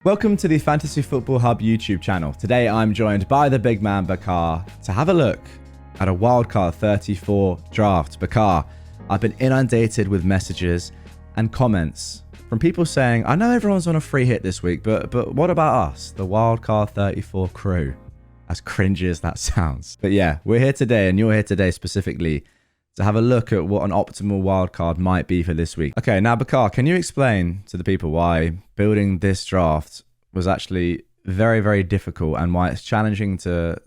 Welcome to the Fantasy Football Hub YouTube channel. Today I'm joined by the big man Bakar to have a look at a Wildcard 34 draft. Bakar, I've been inundated with messages and comments from people saying, I know everyone's on a free hit this week, but what about us, the Wildcard 34 crew? As cringy as that sounds. But yeah, we're here today and you're here today specifically to have a look at what an optimal wildcard might be for this week. Okay, now Bakar, can you explain to the people why building this draft was actually very, very difficult and why it's challenging to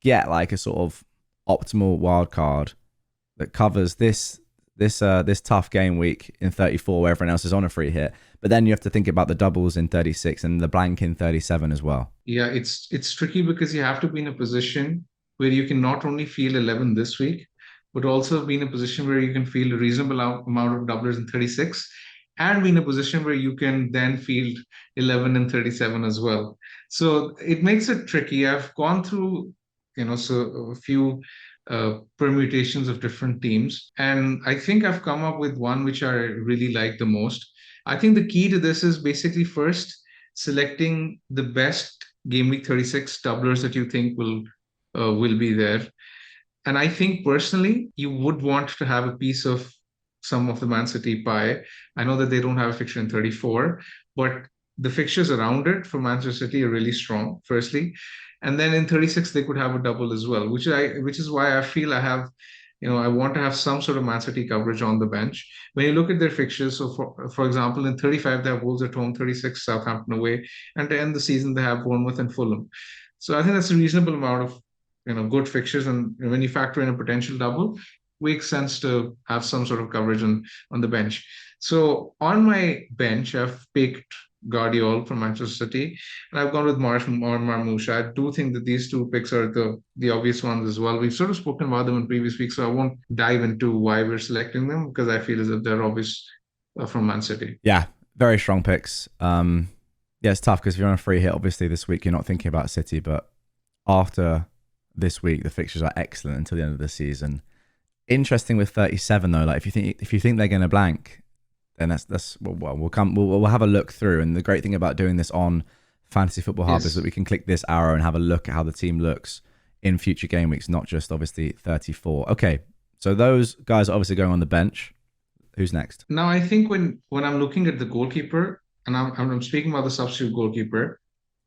get like a sort of optimal wildcard that covers this tough game week in 34 where everyone else is on a free hit, but then you have to think about the doubles in 36 and the blank in 37 as well. Yeah, it's tricky because you have to be in a position where you can not only field 11 this week, but also be in a position where you can field a reasonable amount of doublers in 36 and be in a position where you can then field 11 and 37 as well. So it makes it tricky. I've gone through, so a few permutations of different teams, and I think I've come up with one which I really like the most. I think the key to this is basically first selecting the best game week 36 doublers that you think will be there. And I think personally, you would want to have a piece of some of the Man City pie. I know that they don't have a fixture in 34, but the fixtures around it for Manchester City are really strong, firstly. And then in 36, they could have a double as well, which is why I feel I have, I want to have some sort of Man City coverage on the bench. When you look at their fixtures, so for example, in 35, they have Wolves at home, 36, Southampton away, and to end the season, they have Bournemouth and Fulham. So I think that's a reasonable amount of good fixtures, and when you factor in a potential double, makes sense to have some sort of coverage on the bench. So on my bench, I've picked Guardiola from Manchester City, and I've gone with Marmoush. I do think that these two picks are the obvious ones as well. We've sort of spoken about them in previous weeks, so I won't dive into why we're selecting them because I feel as if they're obvious from Man City. Yeah, very strong picks. Yeah, it's tough because if you're on a free hit, obviously this week you're not thinking about City, but after this week the fixtures are excellent until the end of the season. Interesting with 37 though, like if you think they're going to blank, then we'll have a look through. And the great thing about doing this on Fantasy Football Hub is that we can click this arrow and have a look at how the team looks in future game weeks, not just obviously 34. Okay, so those guys are obviously going on the bench. Who's next? Now I think when I'm looking at the goalkeeper, and I'm speaking about the substitute goalkeeper,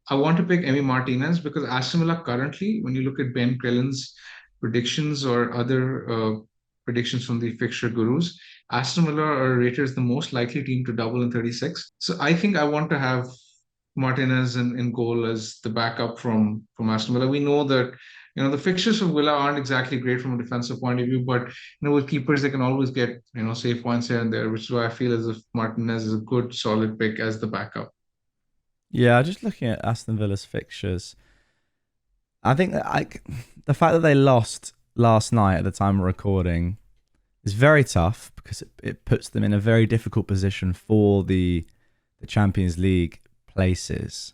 I want to pick Emi Martinez because Aston Villa currently, when you look at Ben Crellin's predictions or other predictions from the fixture gurus, Aston Villa are rated as the most likely team to double in 36. So I think I want to have Martinez in goal as the backup from Aston Villa. We know that the fixtures of Villa aren't exactly great from a defensive point of view, but with keepers they can always get save points here and there, which is why I feel as if Martinez is a good solid pick as the backup. Yeah, just looking at Aston Villa's fixtures, I think that the fact that they lost last night at the time of recording is very tough because it puts them in a very difficult position for the Champions League places.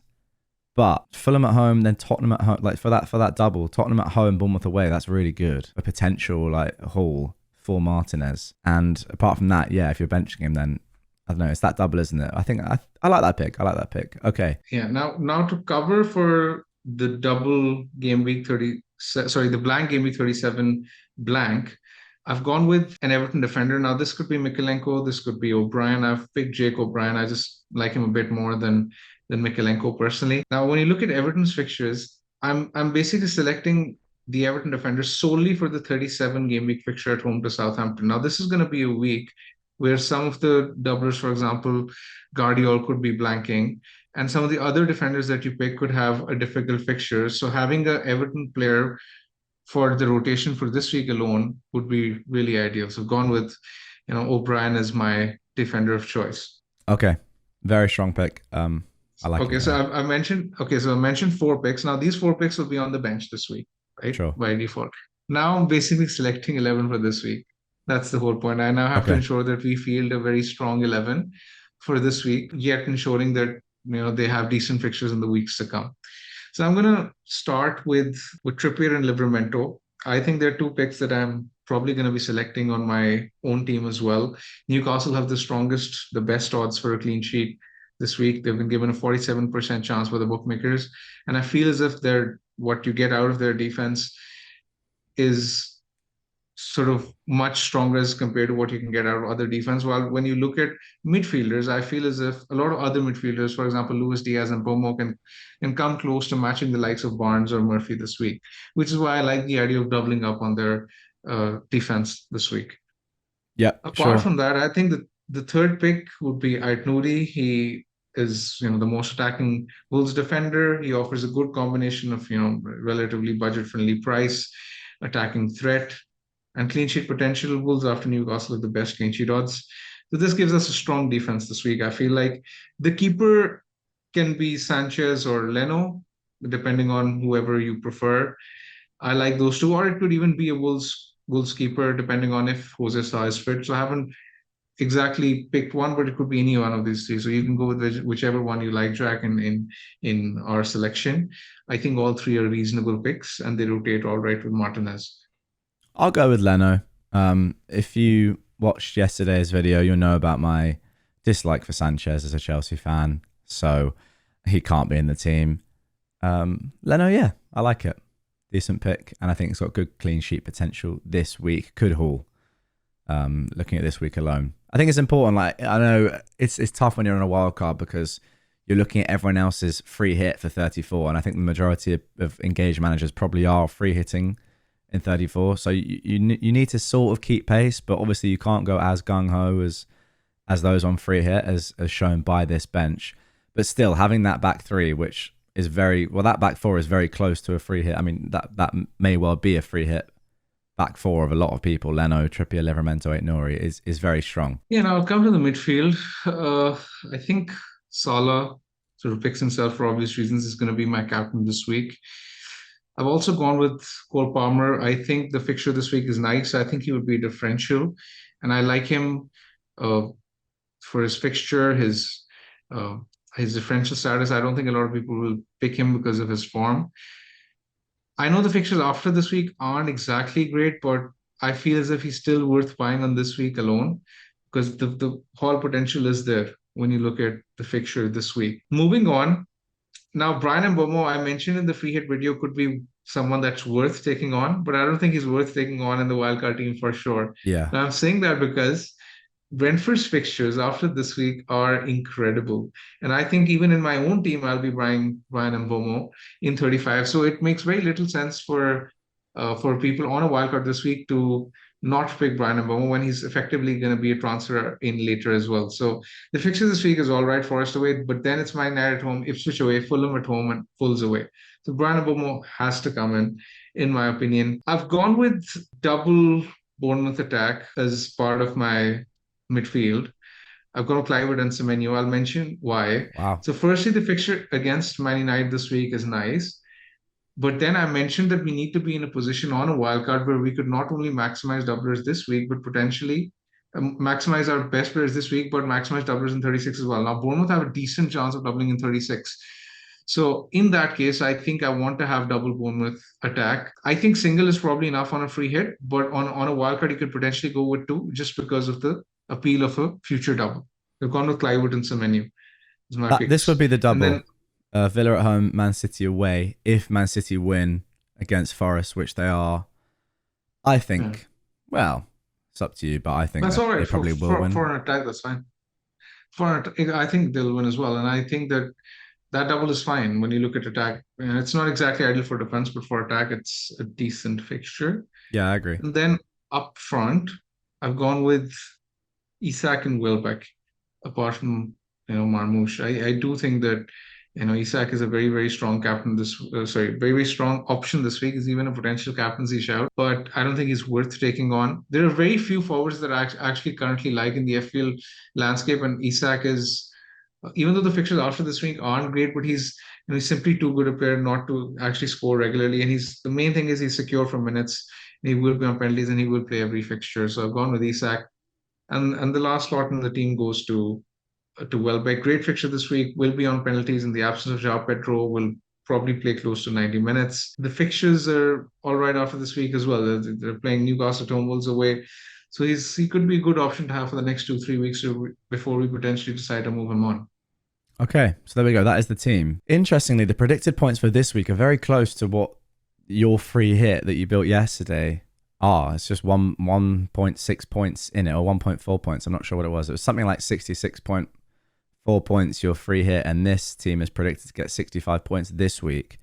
But Fulham at home, then Tottenham at home, like for that double, Tottenham at home, Bournemouth away, that's really good. A potential haul for Martinez. And apart from that, yeah, if you're benching him, then I don't know, it's that double, isn't it? I think I like that pick. I like that pick. Okay. Yeah. Now to cover for the double game week 30, the blank game week 37 blank, I've gone with an Everton defender. Now this could be Mykolenko, this could be O'Brien. I've picked Jake O'Brien. I just like him a bit more than Mykolenko personally. Now when you look at Everton's fixtures, I'm basically selecting the Everton defender solely for the 37 game week fixture at home to Southampton. Now this is going to be a week where some of the doublers, for example, Guardiola could be blanking, and some of the other defenders that you pick could have a difficult fixture. So having an Everton player for the rotation for this week alone would be really ideal. So I've gone with, O'Brien as my defender of choice. Okay, very strong pick. I like. Okay, so I mentioned. Okay, so I mentioned 4 picks. Now these 4 picks will be on the bench this week, right? Sure. By default. Now I'm basically selecting 11 for this week. That's the whole point. I now have to ensure that we field a very strong 11 for this week, yet ensuring that they have decent fixtures in the weeks to come. So I'm going to start with Trippier and Livramento. I think there are 2 picks that I'm probably going to be selecting on my own team as well. Newcastle have the best odds for a clean sheet this week. They've been given a 47% chance by the bookmakers. And I feel as if what you get out of their defense is sort of much stronger as compared to what you can get out of other defense. While when you look at midfielders, I feel as if a lot of other midfielders, for example, Luis Diaz and Bomo, can come close to matching the likes of Barnes or Murphy this week, which is why I like the idea of doubling up on their defense this week. Yeah, Apart sure. from that, I think the third pick would be Ait Nouri. He is, the most attacking Wolves defender. He offers a good combination of, relatively budget-friendly price, attacking threat, and clean sheet potential. Wolves after Newcastle have the best clean sheet odds. So this gives us a strong defense this week. I feel like the keeper can be Sanchez or Leno, depending on whoever you prefer. I like those two, or it could even be a Wolves keeper, depending on if Jose Sa is fit. So I haven't exactly picked one, but it could be any one of these three. So you can go with whichever one you like, Jack, in our selection. I think all three are reasonable picks, and they rotate all right with Martinez. I'll go with Leno. If you watched yesterday's video, you'll know about my dislike for Sanchez as a Chelsea fan. So he can't be in the team. Leno, yeah, I like it. Decent pick. And I think it's got good clean sheet potential this week. Could haul. Looking at this week alone. I think it's important. Like, I know it's tough when you're on a wild card because you're looking at everyone else's free hit for 34. And I think the majority of engaged managers probably are free hitting in 34. So you need to sort of keep pace, but obviously you can't go as gung-ho as those on free hit as shown by this bench. But still, having that back three, which is that back four is very close to a free hit. I mean, that may well be a free hit back four of a lot of people. Leno, Trippier, Livramento, Ait Nouri is very strong. Yeah, now I'll come to the midfield. I think Salah sort of picks himself for obvious reasons. Is going to be my captain this week. I've also gone with Cole Palmer. I think the fixture this week is nice. I think he would be a differential, and I like him for his fixture, his differential status. I don't think a lot of people will pick him because of his form. I know the fixtures after this week aren't exactly great, but I feel as if he's still worth buying on this week alone because the whole potential is there when you look at the fixture this week. Moving on. Now, Brian Mbomo, I mentioned in the free hit video, could be someone that's worth taking on, but I don't think he's worth taking on in the wildcard team for sure. Yeah. Now, I'm saying that because Brentford's fixtures after this week are incredible. And I think even in my own team, I'll be buying Brian Mbomo in 35. So it makes very little sense for people on a wildcard this week to not pick Brian Mbomo when he's effectively going to be a transfer in later as well. So the fixture this week is all right, Forest away, but then it's Man United at home, Ipswich away, Fulham at home, and Fulls away. So Brian Mbomo has to come in my opinion. I've gone with double Bournemouth attack as part of my midfield. I've gone with Clivert and Semenyo. I'll mention why. Wow. So firstly, the fixture against Man United this week is nice. But then I mentioned that we need to be in a position on a wildcard where we could not only maximize doublers this week, but potentially maximize our best players this week, but maximize doublers in 36 as well. Now, Bournemouth have a decent chance of doubling in 36. So in that case, I think I want to have double Bournemouth attack. I think single is probably enough on a free hit, but on a wildcard, you could potentially go with two just because of the appeal of a future double. We've gone with Clivert and Semenyo. This would be the double. Villa at home, Man City away. If Man City win against Forest, which they are, I think, well, it's up to you, but I think that's all right. They probably will win. For an attack, that's fine. I think they'll win as well. And I think that double is fine when you look at attack. It's not exactly ideal for defense, but for attack, it's a decent fixture. Yeah, I agree. And then up front, I've gone with Isak and Welbeck, apart from Marmoush. I do think that Isak is a very, very strong captain very, very strong option this week. Is even a potential captaincy shout, but I don't think he's worth taking on. There are very few forwards that I actually currently like in the FPL landscape, and Isak is, even though the fixtures after this week aren't great, but he's simply too good a player not to actually score regularly. And the main thing is he's secure for minutes. And he will be on penalties and he will play every fixture. So I've gone with Isak, and the last slot in the team goes to Welbeck. Great fixture this week. Will be on penalties in the absence of João Pedro. Will probably play close to 90 minutes. The fixtures are all right after this week as well. They're playing Newcastle at home, Wolves away. So he could be a good option to have for the next 2-3 weeks before we potentially decide to move him on. Okay, so there we go. That is the team. Interestingly, the predicted points for this week are very close to what your free hit that you built yesterday are. It's just 1.6 points in it, or 1.4 points. I'm not sure what it was. It was something like 66.4 points your free hit, and this team is predicted to get 65 points this week,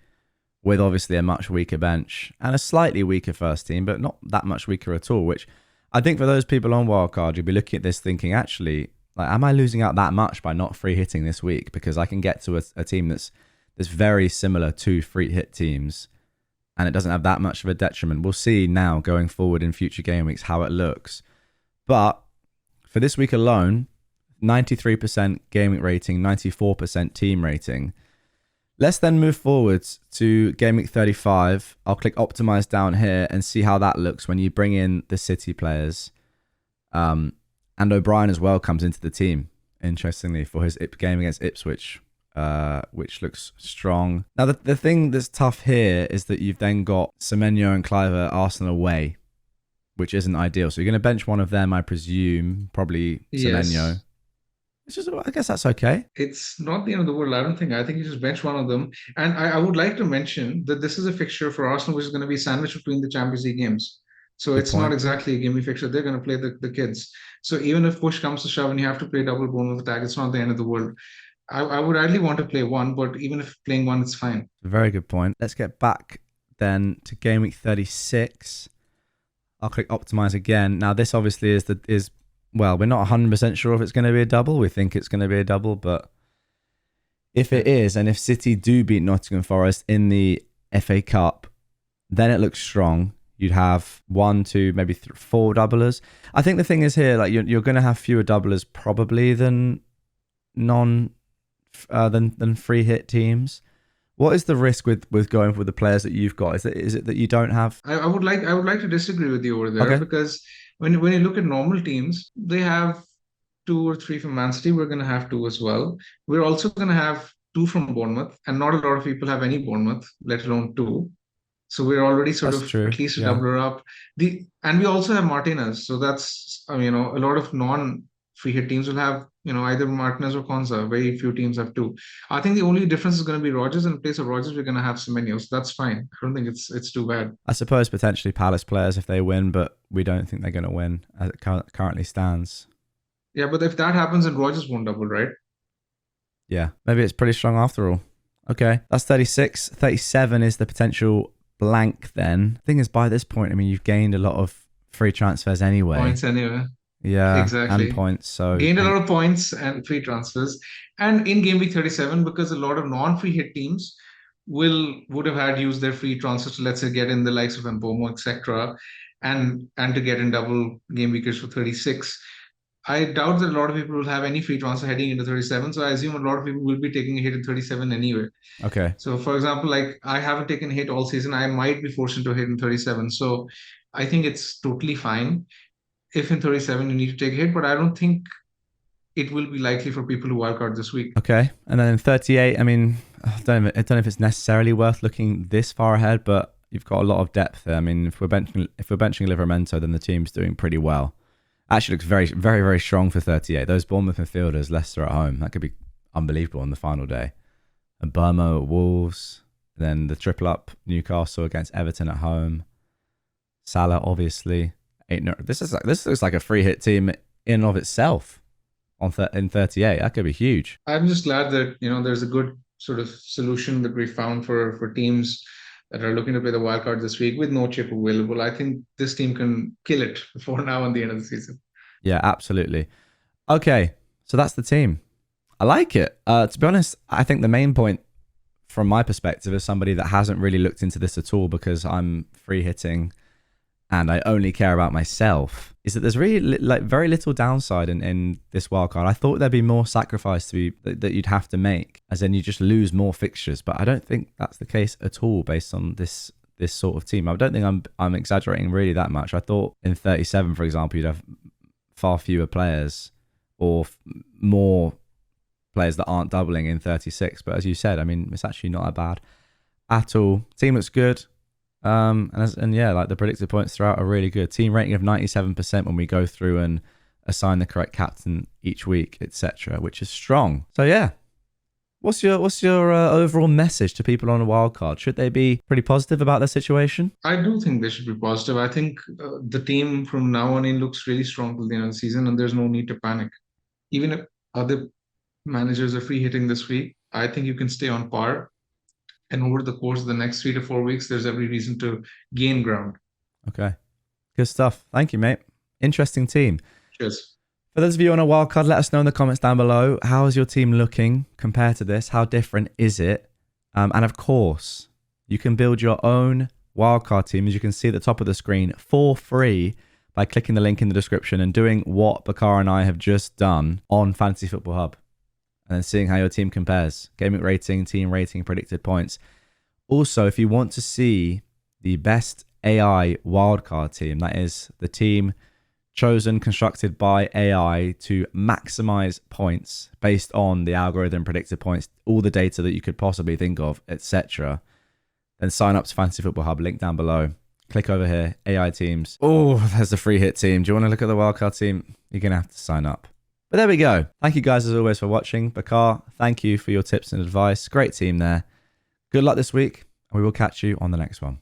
with obviously a much weaker bench and a slightly weaker first team, but not that much weaker at all, which I think for those people on Wildcard, you'll be looking at this thinking, actually, like, am I losing out that much by not free hitting this week? Because I can get to a team that's very similar to free hit teams, and it doesn't have that much of a detriment. We'll see now going forward in future game weeks how it looks. But for this week alone, 93% game week rating, 94% team rating. Let's then move forwards to game week 35. I'll click optimize down here and see how that looks when you bring in the City players. And O'Brien as well comes into the team, interestingly, for his game against Ipswich, which looks strong. Now, the thing that's tough here is that you've then got Semenyo and Clive at Arsenal away, which isn't ideal. So you're going to bench one of them, I presume, probably Semenyo. It's just, I guess that's okay. It's not the end of the world, I don't think. I think you just bench one of them. And I would like to mention that this is a fixture for Arsenal, which is going to be sandwiched between the Champions League games. So it's not exactly a gamey fixture. They're going to play the kids. So even if push comes to shove and you have to play double Bournemouth attack, it's not the end of the world. I would ideally want to play one, but even if playing one, it's fine. Very good point. Let's get back then to game week 36. I'll click optimize again. Now this obviously is well, we're not 100% sure if it's going to be a double. We think it's going to be a double, but if it is, and if City do beat Nottingham Forest in the FA Cup, then it looks strong. You'd have 1, 2, maybe 4 doublers. I think the thing is here, like you're going to have fewer doublers probably than than free hit teams. What is the risk with going with the players that you've got? Is it that you don't have? I would like to disagree with you over there, because when you look at normal teams, they have 2 or 3 from Man City. We're going to have 2 as well. We're also going to have 2 from Bournemouth, and not a lot of people have any Bournemouth, let alone 2. So we're already sort of at least a doubler up. And we also have Martinez. So that's, a lot of non-free hit teams will have, either Martinez or Konsa. Very few teams have 2. I think the only difference is going to be Rodgers. In place of Rodgers, we're going to have Semenyo. So that's fine. I don't think it's too bad. I suppose potentially Palace players if they win, but we don't think they're going to win as it currently stands. Yeah, but if that happens, then Rodgers won't double, right? Yeah, maybe it's pretty strong after all. Okay, that's 36. 37 is the potential blank then. Thing is, by this point, I mean, you've gained a lot of free transfers anyway. Points anyway. Yeah, exactly. And points. So gained a lot of points and free transfers. And in game week 37, because a lot of non-free hit teams would have had used their free transfers to, let's say, get in the likes of Mbomo, etc., and to get in double game weekers for 36. I doubt that a lot of people will have any free transfer heading into 37. So I assume a lot of people will be taking a hit in 37 anyway. Okay. So for example, like I haven't taken a hit all season. I might be forced into a hit in 37. So I think it's totally fine if in 37 you need to take a hit, but I don't think it will be likely for people who wildcard this week. Okay. And then in 38, I mean, I don't know if it's necessarily worth looking this far ahead, but you've got a lot of depth there. I mean, if we're benching Livramento, then the team's doing pretty well. Actually looks very, very, very strong for 38. Those Bournemouth midfielders, Leicester at home, that could be unbelievable on the final day. And Burmo at Wolves, then the triple up Newcastle against Everton at home. Salah, obviously. This looks like a free hit team in and of itself in 38. That could be huge. I'm just glad that there's a good sort of solution that we found for teams that are looking to play the wildcard this week with no chip available. I think this team can kill it before now and the end of the season. Yeah, absolutely. Okay, so that's the team. I like it. To be honest, I think the main point from my perspective as somebody that hasn't really looked into this at all because I'm free hitting and I only care about myself, is that there's really very little downside in this wildcard. I thought there'd be more sacrifice that you'd have to make, as in you just lose more fixtures. But I don't think that's the case at all based on this sort of team. I don't think I'm exaggerating really that much. I thought in 37, for example, you'd have far fewer players or more players that aren't doubling in 36. But as you said, I mean, it's actually not that bad at all. Team looks good. And yeah, like the predicted points throughout are really good. Team rating of 97% when we go through and assign the correct captain each week, etc., which is strong. So yeah, What's your overall message to people on a wildcard? Should they be pretty positive about their situation? I do think they should be positive. I think the team from now on in looks really strong till the end of the season, and there's no need to panic. Even if other managers are free hitting this week, I think you can stay on par. And over the course of the next 3 to 4 weeks, there's every reason to gain ground. Okay. Good stuff. Thank you, mate. Interesting team. Cheers. For those of you on a wildcard, let us know in the comments down below. How is your team looking compared to this? How different is it? And of course, you can build your own wildcard team, as you can see at the top of the screen, for free by clicking the link in the description and doing what Bakar and I have just done on Fantasy Football Hub. And then seeing how your team compares. Gameweek rating, team rating, predicted points. Also, if you want to see the best AI wildcard team, that is the team chosen, constructed by AI to maximize points based on the algorithm, predicted points, all the data that you could possibly think of, etc., then sign up to Fantasy Football Hub, link down below. Click over here, AI teams. Oh, there's the free hit team. Do you want to look at the wildcard team? You're going to have to sign up. But there we go. Thank you guys as always for watching. Bakar, thank you for your tips and advice. Great team there. Good luck this week, and we will catch you on the next one.